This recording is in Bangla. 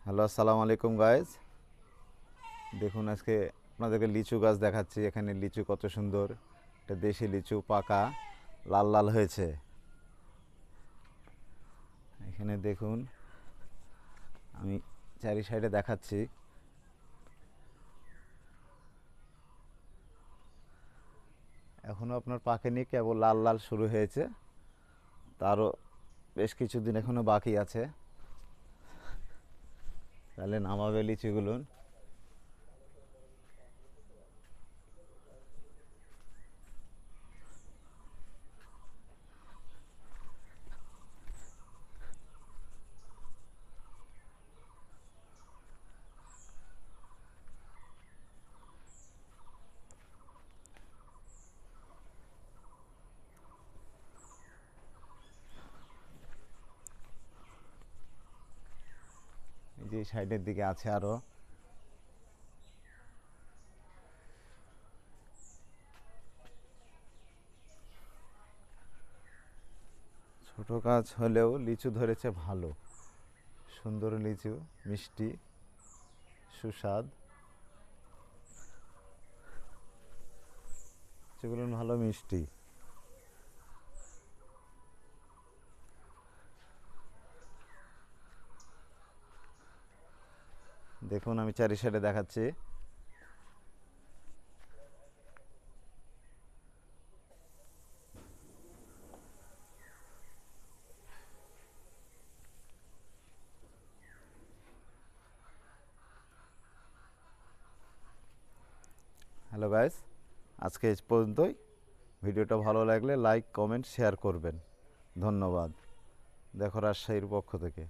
হ্যালো, আসসালামু আলাইকুম গাইজ। দেখুন আজকে আপনাদেরকে লিচু গাছ দেখাচ্ছি। এখানে লিচু কত সুন্দর, এটা দেশি লিচু, পাকা লাল লাল হয়েছে। এখানে দেখুন, আমি চারি সাইডে দেখাচ্ছি। এখনও আপনার পাকেনি, কেবল লাল লাল শুরু হয়েছে। তারও বেশ কিছুদিন এখনও বাকি আছে, তাহলে নামাবে লিচুগুলো। এই যে সাইডের দিকে আছে আরও। ছোট গাছ হলেও লিচু ধরেছে ভালো, সুন্দর লিচু, মিষ্টি, সুস্বাদ। সেগুলো ভালো মিষ্টি। দেখুন আমি চারি সাইডে দেখাচ্ছি। হ্যালো গাইস, আজকে এই পর্যন্তই। ভিডিওটা ভালো লাগলে লাইক, কমেন্ট, শেয়ার করবেন। ধন্যবাদ। দেখো রাজশাহীর পক্ষ থেকে।